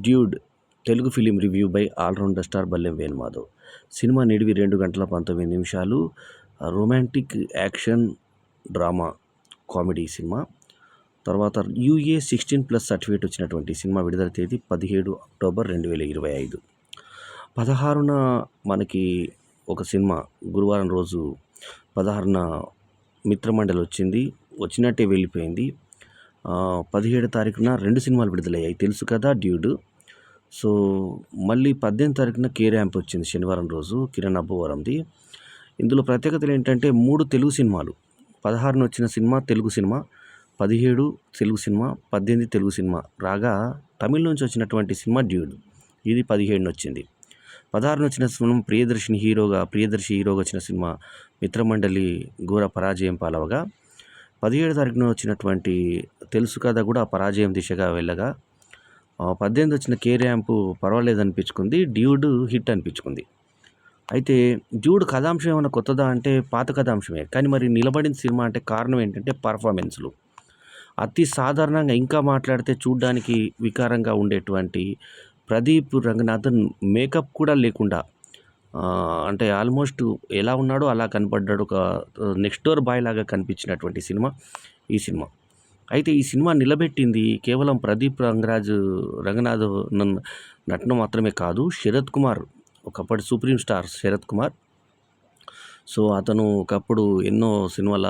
Dude Telugu film review by allrounder star Ballem Venumadhav. సినిమా నిడివి 2 గంటల 19 నిమిషాలు. రొమాంటిక్ యాక్షన్ డ్రామా కామెడీ సినిమా. తర్వాత యూఏ 16+ సర్టిఫికేట్ వచ్చినటువంటి సినిమా. విడుదల తేదీ 17 అక్టోబర్ 2025. 16న మనకి ఒక సినిమా గురువారం రోజు 16న మిత్రమండలి వచ్చినట్టే వెళ్ళిపోయింది. 17 తారీఖున 2 సినిమాలు విడుదలయ్యాయి. తెలుసు కదా, డ్యూడ్. సో మళ్ళీ 18 తారీఖున కే ర్యాంప్ వచ్చింది శనివారం రోజు, కిరణ్ అబ్బవరంది. ఇందులో ప్రత్యేకతలు ఏంటంటే 3 తెలుగు సినిమాలు. 16న వచ్చిన cinema Telugu cinema, 17 Telugu cinema, 18 Telugu cinema రాగా తమిళ్ నుంచి వచ్చినటువంటి సినిమా డ్యూడ్. ఇది 17న వచ్చింది. 16న వచ్చిన సినిమా ప్రియదర్శి హీరోగా వచ్చిన సినిమా మిత్రమండలి ఘోర పరాజయం పాలవగా, 17 తారీఖున వచ్చినటువంటి తెలుసు కదా కూడా పరాజయం దిశగా వెళ్ళగా, 18 వచ్చిన కే ర్యాంప్ పర్వాలేదు అనిపించుకుంది, డ్యూడ్ హిట్ అనిపించుకుంది. అయితే డ్యూడ్ కథాంశం ఏమైనా కొత్తదా అంటే పాత కథాంశమే. కానీ మరి నిలబడిన సినిమా అంటే కారణం ఏంటంటే పర్ఫార్మెన్స్లు. అతి సాధారణంగా ఇంకా మాట్లాడితే చూడ్డానికి వికారంగా ఉండేటువంటి ప్రదీప్ రంగనాథన్ మేకప్ కూడా లేకుండా అంటే ఆల్మోస్ట్ ఎలా ఉన్నాడో అలా కనపడ్డాడు. ఒక నెక్స్ట్ డోర్ బాయ్ లాగా కనిపించినటువంటి సినిమా ఈ సినిమా. అయితే ఈ సినిమా నిలబెట్టింది కేవలం ప్రదీప్ రంగనాథ్ నటన మాత్రమే కాదు, శరత్ కుమార్, ఒకప్పటి supreme star Sarath Kumar. So అతను ఒకప్పుడు ఎన్నో సినిమాల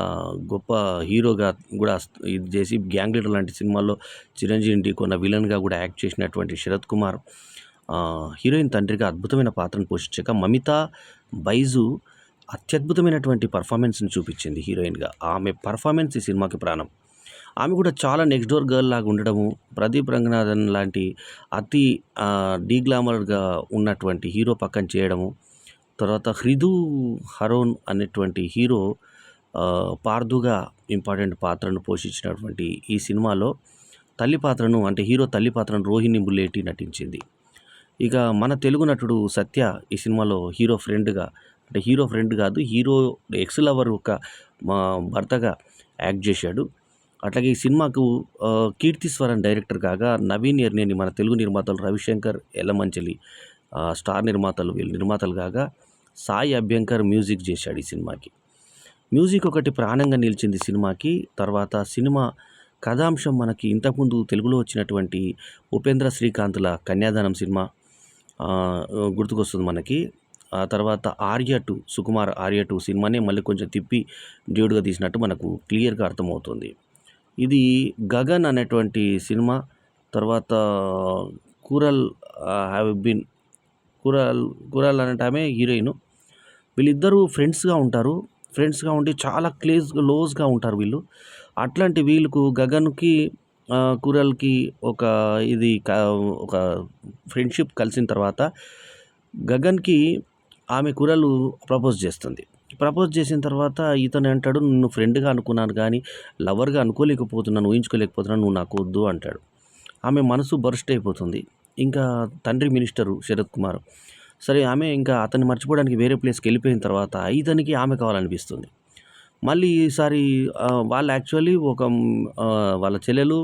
గొప్ప హీరోగా కూడా ఇది చేసి గ్యాంగ్ లీడర్ లాంటి సినిమాల్లో చిరంజీవి కొన్న విలన్గా కూడా యాక్ట్ చేసినటువంటి శరత్ కుమార్ హీరోయిన్ తండ్రిగా అద్భుతమైన పాత్రను పోషించక, మమితా బైజు అత్యద్భుతమైనటువంటి పర్ఫార్మెన్స్ని చూపించింది హీరోయిన్గా. ఆమె పర్ఫార్మెన్స్ ఈ సినిమాకి ప్రాణం. ఆమె కూడా చాలా నెక్స్ట్ డోర్ గర్ల్ లాగా ఉండడము, ప్రదీప్ రంగనాథన్ లాంటి అతి డీగ్లామర్గా ఉన్నటువంటి హీరో పక్కన చేయడము, తర్వాత హృదు హరోన్ అనేటువంటి హీరో పార్థుగా ఇంపార్టెంట్ పాత్రను పోషించినటువంటి ఈ సినిమాలో తల్లి పాత్రను అంటే హీరో తల్లి పాత్రను రోహిణి ముల్లేటి నటించింది. ఇక మన తెలుగు నటుడు సత్య ఈ సినిమాలో హీరో ఫ్రెండ్ కాదు, హీరో ఎక్స్ లవర్ ఒక భర్తగా యాక్ట్ చేశాడు. అట్లాగే ఈ సినిమాకు కీర్తిస్వరన్ డైరెక్టర్ కాగా, నవీన్ ఎర్నేని మన తెలుగు నిర్మాతలు రవిశంకర్, ఎల్లమంచలి స్టార్ నిర్మాతలు కాగా, సాయి అభ్యంకర్ మ్యూజిక్ చేశాడు ఈ సినిమాకి. మ్యూజిక్ ఒకటి ప్రాణంగా నిలిచింది సినిమాకి. తర్వాత సినిమా కథాంశం మనకి ఇంతకుముందు తెలుగులో వచ్చినటువంటి ఉపేంద్ర శ్రీకాంత్ల కన్యాదానం సినిమా గుర్తుకొస్తుంది మనకి. ఆ తర్వాత సుకుమార్ ఆర్య 2 సినిమానే మళ్ళీ కొంచెం తిప్పి డ్యూడ్గా తీసినట్టు మనకు క్లియర్గా అర్థమవుతుంది. ఇది గగన్ అనేటువంటి సినిమా. తర్వాత కూరల్ అనే ఆమె హీరోయిన్. వీళ్ళిద్దరూ ఫ్రెండ్స్గా ఉండి చాలా క్లోజ్గా ఉంటారు వీళ్ళు. అట్లాంటి వీళ్ళకు గగన్కి కూరల్కి ఒక ఫ్రెండ్షిప్ కలిసిన తర్వాత గగన్కి ఆమె కూరలు ప్రపోజ్ చేసిన తర్వాత ఇతను అంటాడు, నిన్ను ఫ్రెండ్గా అనుకున్నాను కానీ లవర్గా ఊహించుకోలేకపోతున్నాను, నువ్వు నాకు వద్దు అంటాడు. ఆమె మనసు బర్స్ట్ అయిపోతుంది. ఇంకా తండ్రి మినిస్టరు శరత్ కుమార్, సరే ఆమె ఇంకా అతన్ని మర్చిపోవడానికి వేరే ప్లేస్కి వెళ్ళిపోయిన తర్వాత ఇతనికి ఆమె కావాలనిపిస్తుంది. మళ్ళీ ఈసారి వాళ్ళు యాక్చువల్లీ వాళ్ళ చెల్లెలు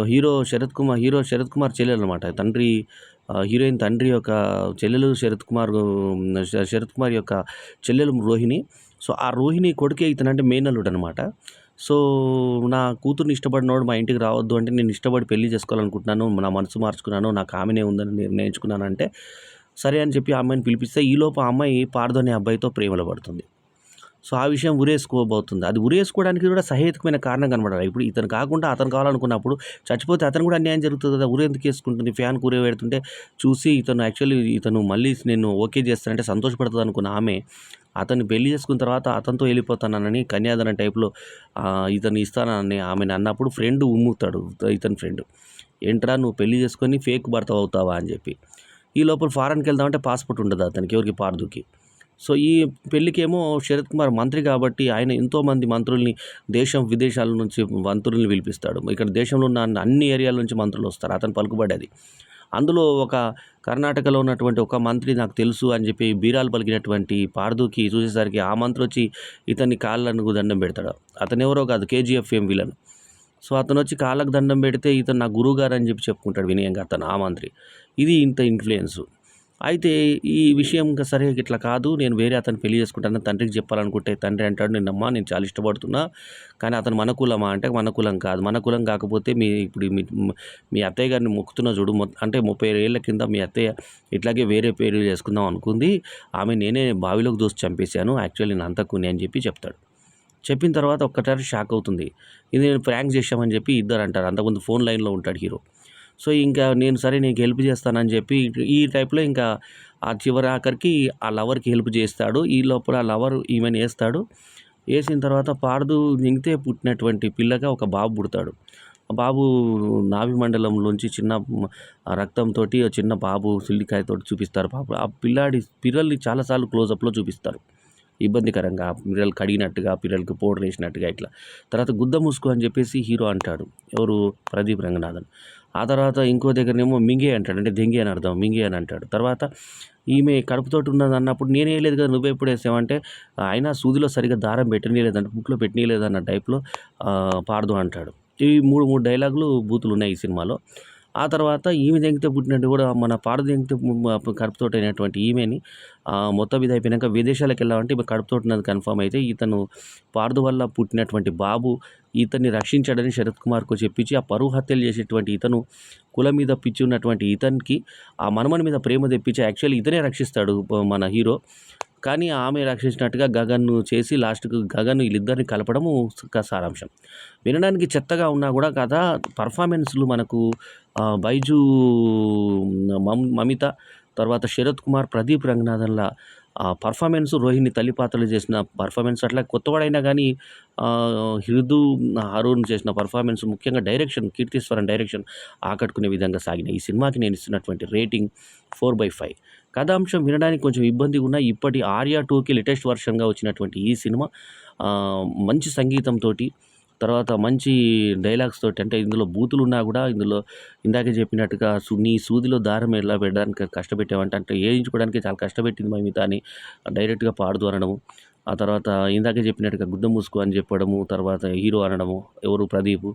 హీరో శరత్ కుమార్ చెల్లెలు అనమాట. హీరోయిన్ తండ్రి యొక్క చెల్లెలు శరత్ కుమార్ యొక్క చెల్లెలు రోహిణి. సో ఆ రోహిణి కొడుకే ఇతనంటే మేనల్లుడు అనమాట. సో నా కూతుర్ని ఇష్టపడినోడు మా ఇంటికి రావద్దు అంటే, నేను ఇష్టపడి పెళ్లి చేసుకోవాలనుకుంటున్నాను, నా మనసు మార్చుకున్నాను, నాకు ఆమెనే ఉందని నిర్ణయించుకున్నాను అంటే సరే అని చెప్పి ఆ అమ్మాయిని పిలిపిస్తే ఈలోపు ఆ అమ్మాయి పార్థు అనే అబ్బాయితో ప్రేమలో పడుతుంది. సో ఆ విషయం ఉరేసుకోబోతుంది. అది ఉరేసుకోవడానికి కూడా సహేతుకమైన కారణం కనబడాలి. ఇప్పుడు ఇతను కాకుండా అతను కావాలనుకున్నప్పుడు చచ్చిపోతే అతను కూడా అన్యాయం జరుగుతుంది కదా. ఎందుకు వేసుకుంటుంది, ఫ్యాన్కి ఉరే పెడుతుంటే చూసి ఇతను మళ్ళీ నేను ఓకే చేస్తానంటే సంతోషపడుతుంది అనుకున్న ఆమె అతన్ని పెళ్లి చేసుకున్న తర్వాత అతనితో వెళ్ళిపోతానని కన్యాదానం టైప్లో ఇతను ఇస్తానని ఆమెను అన్నప్పుడు ఫ్రెండ్ ఉమ్ముతాడు. ఇతని ఫ్రెండ్, ఏంట్రా నువ్వు పెళ్లి చేసుకొని ఫేక్ భర్త అవుతావా అని చెప్పి. ఈ లోపల ఫారెన్కి వెళ్దామంటే పాస్పోర్ట్ ఉండదు అతనికి, ఎవరికి, పార్థుకి. సో ఈ పెళ్ళికేమో శరత్ కుమార్ మంత్రి కాబట్టి ఆయన ఎంతోమంది మంత్రుల్ని విదేశాల నుంచి మంత్రుల్ని పిలిపిస్తాడు. ఇక్కడ దేశంలో ఉన్న అన్ని ఏరియాల నుంచి మంత్రులు వస్తారు, అతను పలుకుబడేది. అందులో ఒక కర్ణాటకలో ఉన్నటువంటి ఒక మంత్రి నాకు తెలుసు అని చెప్పి బీరాలు పలికినటువంటి పార్థుకి చూసేసరికి ఆ మంత్రి వచ్చి ఇతన్ని కాళ్ళను దండం పెడతాడు. అతను ఎవరో కాదు, కేజీఎఫ్ విలన్. సో, అతనొచ్చి కాళ్ళకి దండం పెడితే ఇతను నా గురువుగారు అని చెప్పి చెప్పుకుంటాడు వినయంగా అతను ఆ మంత్రి. ఇది ఇంత ఇన్‌ఫ్లూయెన్సు. అయితే ఈ విషయం ఇంక సరే ఇట్లా కాదు, నేను వేరే అతన్ని పెళ్లి చేసుకుంటానని తండ్రికి చెప్పాలనుకుంటే తండ్రి అంటాడు, "నిన్నమ్మా నేను చాలా ఇష్టపడుతున్నా. కానీ అతను మన కులమా?" అంటే మన కులం కాదు. మన కులం కాకపోతే ఇప్పుడు మీ అత్తయ్య గారిని మొక్కుతున్నా చూడు అంటే 35 ఏళ్ల కింద మీ అత్తయ్య ఇట్లాగే వేరే పెళ్లి చేసుకుందాం అనుకుంది. ఆమె నేనే బావిలోకి దూసి చంపేశాను. యాక్చువల్లీ నేను హంతకుడిని అని చెప్పి చెప్తాడు. చెప్పిన తర్వాత ఒక్కసారి షాక్ అవుతుంది. ఇది నేను ప్రాంక్ చేశామని చెప్పి ఇద్దరంటారు. అంతకుముందు ఫోన్ లైన్‌లో ఉంటాడు హీరో. సో, ఇంకా నేను సరే నీకు హెల్ప్ చేస్తానని చెప్పి ఈ టైప్‌లో ఇంకా ఆ చివరి ఆఖరికి ఆ లవర్‌కి హెల్ప్ చేస్తాడు. ఈ లోపల ఆ లవర్ ఈమెను ఏస్తాడు. ఏసిన తర్వాత పాడుతూ మింగితే పుట్టినటువంటి పిల్లగా ఒక బాబు పుడతాడు. ఆ బాబు నాభి మండలంలోంచి చిన్న రక్తంతోటి ఓ చిన్న బాబు సిల్లికాయతోటి చూపిస్తారు. ఆ పిల్లల్ని చాలా సార్లు క్లోజప్‌లో చూపిస్తారు. ఇబ్బందికరంగా పిల్లలు కడిగినట్టుగా, పిల్లలకి పౌడర్ ఏసినట్టుగా ఇట్లా. తర్వాత గుద్ద ముసుగు అని చెప్పేసి హీరో అంటాడు. ఎవరు? ప్రదీప్ రంగనాథన్. ఆ తర్వాత ఇంకో దగ్గరనేమో మింగే అంటాడు. అంటే దెంగి అని అర్థం. మింగే అని అంటాడు. తర్వాత ఈమె కడుపుతోటి ఉన్నదన్నప్పుడు నేనేయలేదు కదా! నువ్వెప్పుడేసావంటే, అయినా సూదిలో సరిగ్గా దారం పెట్టనీయలేదంట, బుక్‌లో పెట్టనీయలేదన్న టైప్‌లో పార్దు అంటాడు. ఈ 3 డైలాగులు బూతులున్నాయి ఈ సినిమాలో. ఆ తర్వాత ఈమె దెంగితే పుట్టినట్టు కూడా మన పాడు దెంగితే కడుపుతోటైనటువంటి ఈమెని మొత్తం ఇదయిపోయినాక విదేశాలకెళ్ళామంటే ఈమె కడుపుతోటున్నది కన్ఫర్మ్ అయితే ఇతను పార్దు వల్ల పుట్టినటువంటి బాబు ఇతన్ని రక్షించాడని శరత్ కుమార్‌కు చెప్పించి ఆ పరువు హత్యలు చేసేటువంటి ఇతను కులం మీద పిచ్చి ఉన్నటువంటి ఇతనికి ఆ మనుమని మీద ప్రేమ తెప్పించి యాక్చువల్లీ ఇతనే రక్షిస్తాడు మన హీరో. కానీ ఆమె రక్షించినట్టుగా గగన్‌ను చేసి లాస్ట్‌కు గగన్ వీళ్ళిద్దరిని కలపడము సారాంశం. వినడానికి చెత్తగా ఉన్నా కూడా కథ పర్ఫార్మెన్స్‌లు మనకు బైజూ మమిత, తర్వాత శరత్ కుమార్, ప్రదీప్ రంగనాథన్‌ల పర్ఫార్మెన్స్, రోహిణి తల్లి పాత్రలు చేసిన పర్ఫార్మెన్స్ అట్లా కొత్తవాడైనా గానీ హృదు, అరుణ్ చేసిన పర్ఫార్మెన్స్ ముఖ్యంగా డైరెక్షన్, కీర్తీశ్వరన్ డైరెక్షన్ ఆకట్టుకునే విధంగా సాగినాయి. ఈ సినిమాకి నేను ఇస్తున్నటువంటి రేటింగ్ 4/5. కథాంశం వినడానికి కొంచెం ఇబ్బందిగున్నా ఇప్పటి 'ఆర్య 2'కి లేటెస్ట్ వర్షన్‌గా వచ్చినటువంటి ఈ సినిమా మంచి సంగీతంతోటి, తర్వాత మంచి డైలాగ్స్ తోటి అంటే ఇందులో బూతులున్నా గూడా ఇందులో ఇందాకే చెప్పినట్టుగా నీ సూదిలో దారం ఎలా పెట్టడానికి కష్టపెట్టావంటే అంటే ఏయించుకోవడానికి చాలా కష్టపెట్టింది మమిత అని డైరెక్ట్‌గా పాడదు అనడము. ఆ తర్వాత ఇందాకే చెప్పినట్టుగా గుద్ద మూసుకో అని చెప్పడము, తర్వాత హీరో అనడము ఎవరు ప్రదీపు.